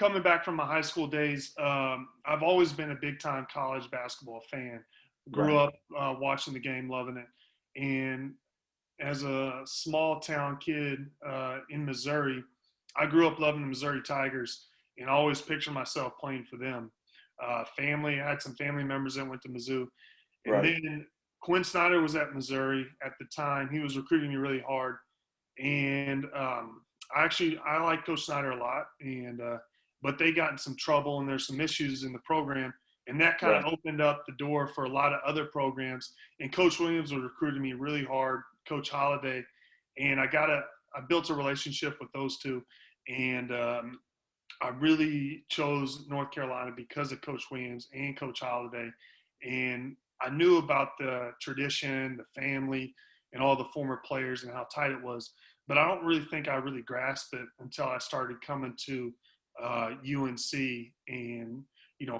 coming back from my high school days, I've always been a big-time college basketball fan. Grew Right. up watching the game, loving it. And as a small-town kid in Missouri, I grew up loving the Missouri Tigers and I always pictured myself playing for them. I had some family members that went to Mizzou. And Right. then Quinn Snyder was at Missouri at the time. He was recruiting me really hard. And I like Coach Snyder a lot. And but they got in some trouble and there's some issues in the program. And that kind Right. of opened up the door for a lot of other programs. And Coach Williams was recruiting me really hard, Coach Holiday. And I built a relationship with those two. And I really chose North Carolina because of Coach Williams and Coach Holiday. And I knew about the tradition, the family, and all the former players and how tight it was. But I don't really think I really grasped it until I started coming to UNC and,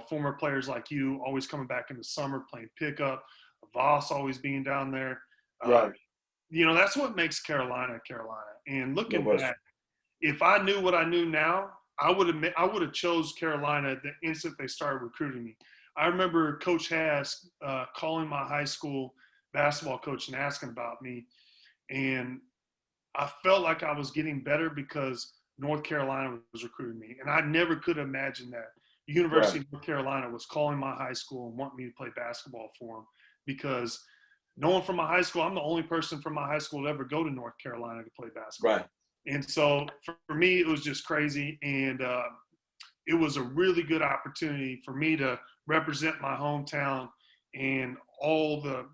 former players like you always coming back in the summer playing pickup, Voss always being down there. Uh, Right. that's what makes Carolina, Carolina. And No looking question. back, if I knew what I knew now, I would have chose Carolina the instant they started recruiting me. I remember Coach Hass calling my high school basketball coach and asking about me, and I felt like I was getting better because North Carolina was recruiting me, and I never could imagine that the University Right. of North Carolina was calling my high school and wanting me to play basketball for them because no one from my high school, I'm the only person from my high school to ever go to North Carolina to play basketball. Right. And so for me, it was just crazy. And it was a really good opportunity for me to represent my hometown and all the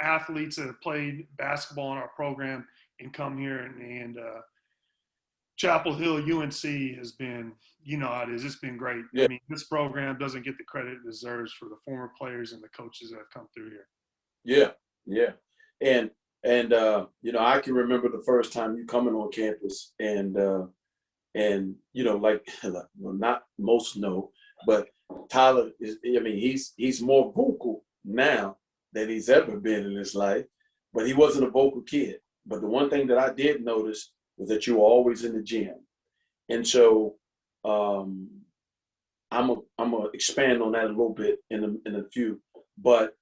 athletes that have played basketball in our program and come here. And Chapel Hill UNC has been, how it is. It's been great. I Yeah. mean, this program doesn't get the credit it deserves for the former players and the coaches that have come through here. Yeah. Yeah. And I can remember the first time you coming on campus, and like well, not most know, but Tyler is. I mean, he's more vocal now than he's ever been in his life, but he wasn't a vocal kid. But the one thing that I did notice was that you were always in the gym, and so I'm gonna expand on that a little bit in a few. But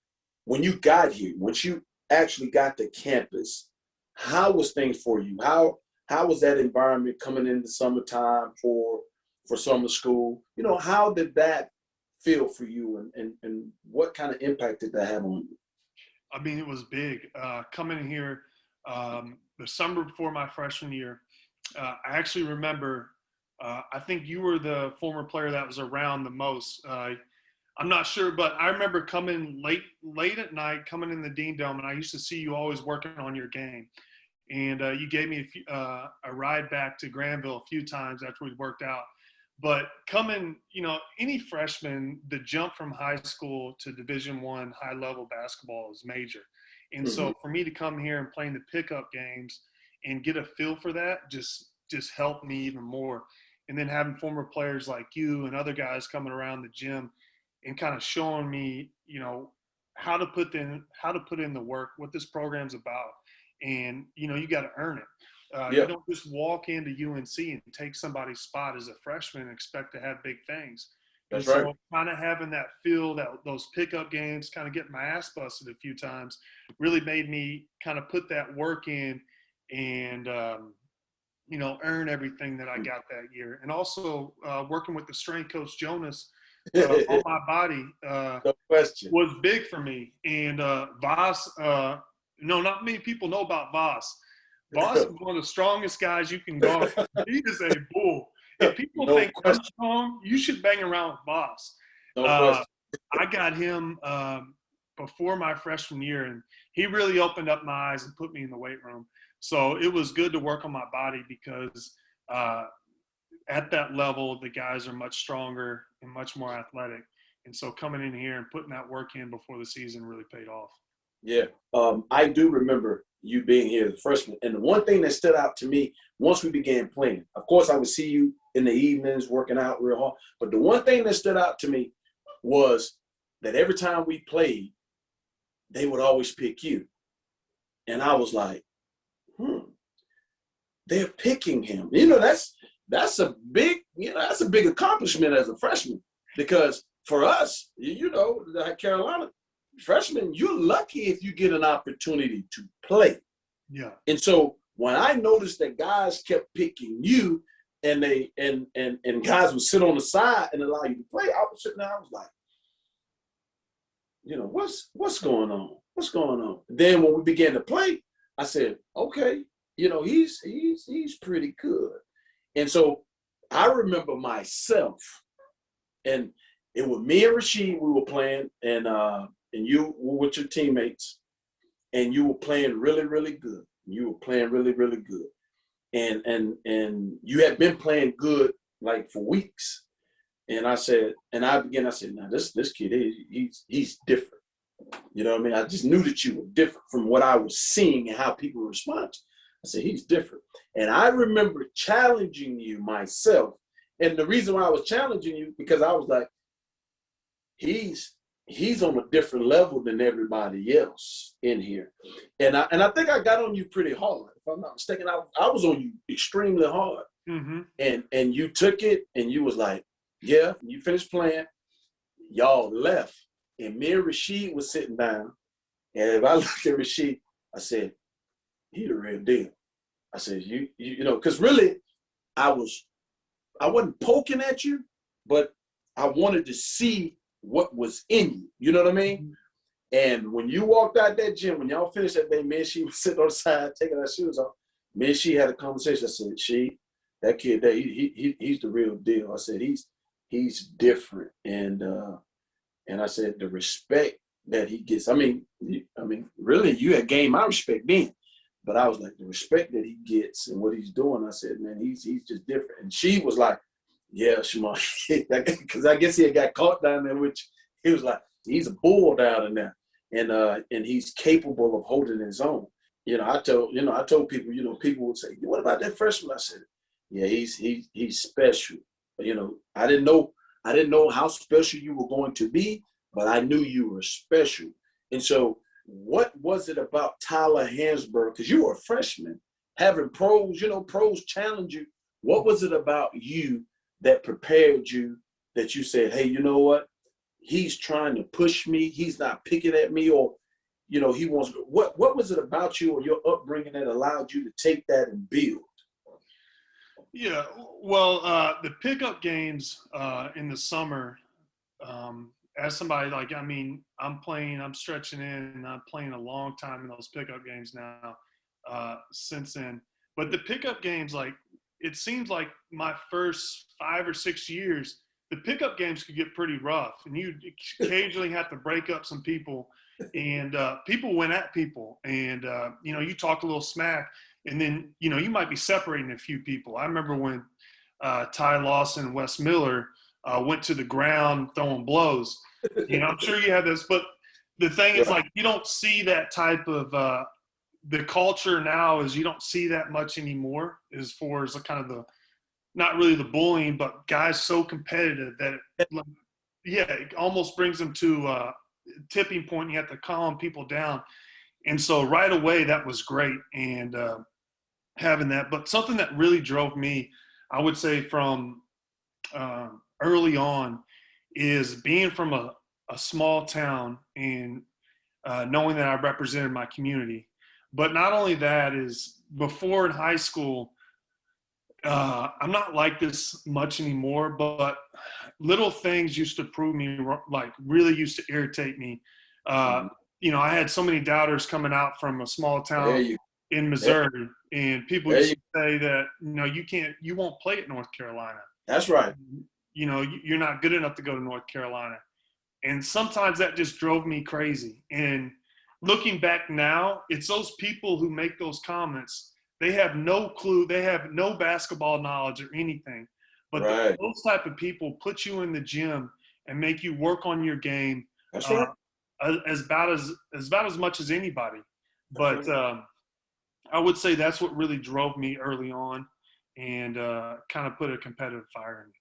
when you got here, once you actually got to campus, how was things for you? How was that environment coming into summertime for summer school? How did that feel for you, and what kind of impact did that have on you? I mean, it was big. Coming in here the summer before my freshman year, I actually remember, I think you were the former player that was around the most. I'm not sure, but I remember coming late at night, coming in the Dean Dome, and I used to see you always working on your game. And you gave me a ride back to Granville a few times after we'd worked out. But coming, any freshman, the jump from high school to Division I high level basketball is major. And Mm-hmm. so for me to come here and play in the pickup games and get a feel for that just helped me even more. And then having former players like you and other guys coming around the gym and kind of showing me, how to put in the work, what this program's about. And, you got to earn it. You Yeah, don't just walk into UNC and take somebody's spot as a freshman and expect to have big things. And that's right. so kind of having that feel, that those pickup games, kind of getting my ass busted a few times, really made me kind of put that work in and, earn everything that I got that year. And also working with the strength coach, Jonas, on my body No question. was big for me. And Voss, not many people know about Voss. Voss is one of the strongest guys you can guard. He is a bull. If people No think I'm question. strong, you should bang around with Voss. No question. I got him before my freshman year, and he really opened up my eyes and put me in the weight room. So it was good to work on my body because at that level, the guys are much stronger and much more athletic. And so coming in here and putting that work in before the season really paid off. Yeah. I do remember you being here as a freshman. And the one thing that stood out to me once we began playing, of course, I would see you in the evenings working out real hard. But the one thing that stood out to me was that every time we played, they would always pick you. And I was like, they're picking him. that's a big, that's a big accomplishment as a freshman, because for us, like Carolina freshmen, you're lucky if you get an opportunity to play. Yeah. And so when I noticed that guys kept picking you, and guys would sit on the side and allow you to play, I was sitting there, I was like, what's going on? What's going on? Then when we began to play, I said, okay, he's pretty good. And so I remember myself, and it was me and Rasheed, we were playing, and you were with your teammates, and you were playing really, really good. You were playing really, really good. And you had been playing good like for weeks. And I said, now this kid, he's different. You know what I mean? I just knew that you were different from what I was seeing and how people respond. I said, he's different. And I remember challenging you myself. And the reason why I was challenging you, because I was like, he's on a different level than everybody else in here. And I think I got on you pretty hard. If I'm not mistaken, I was on you extremely hard. Mm-hmm. And you took it, and you was like, yeah, you finished playing. Y'all left. And me and Rasheed was sitting down. And if I looked at Rasheed, I said, he the real deal. I said, because really, I wasn't poking at you, but I wanted to see what was in you. You know what I mean? And when you walked out that gym, when y'all finished that day, me and she was sitting on the side taking our shoes off. Me and she had a conversation. I said, that kid there, he's the real deal. I said, he's different. And I said, the respect that he gets. I mean, really, you had gained my respect then. But I was like, the respect that he gets and what he's doing, I said, man, he's just different. And she was like, yeah, Shammond, because I guess he had got caught down there, which he was like, he's a bull down in there. And he's capable of holding his own. I told people, people would say, what about that freshman? I said, yeah, he's special. But, I didn't know how special you were going to be, but I knew you were special. And so what was it about Tyler Hansbrough? Because you were a freshman, having pros challenge you. What was it about you that prepared you, that you said, hey, you know what? He's trying to push me. He's not picking at me, or, he wants, what was it about you or your upbringing that allowed you to take that and build? Yeah, well, the pickup games in the summer, as somebody I'm stretching in, and I'm playing a long time in those pickup games now since then. But the pickup games, it seems like my first 5 or 6 years, the pickup games could get pretty rough, and you occasionally have to break up some people, and people went at people, and you talk a little smack, and then you might be separating a few people. I remember when Ty Lawson and Wes Miller went to the ground throwing blows. I'm sure you have this, but the thing is, you don't see that type of the culture now is you don't see that much anymore as far as not really the bullying, but guys so competitive that it almost brings them to a tipping point. You have to calm people down. And so right away, that was great. And having that, but something that really drove me, I would say from early on, is being from a small town and knowing that I represented my community. But not only that, is before in high school, I'm not like this much anymore, but little things used to prove me, really used to irritate me. I had so many doubters coming out from a small town in Missouri, and people used to say that, you won't play at North Carolina. That's right. You're not good enough to go to North Carolina. And sometimes that just drove me crazy. And looking back now, it's those people who make those comments. They have no clue. They have no basketball knowledge or anything. But those type of people put you in the gym and make you work on your game. That's right. About as much as anybody. But I would say that's what really drove me early on, and kind of put a competitive fire in me.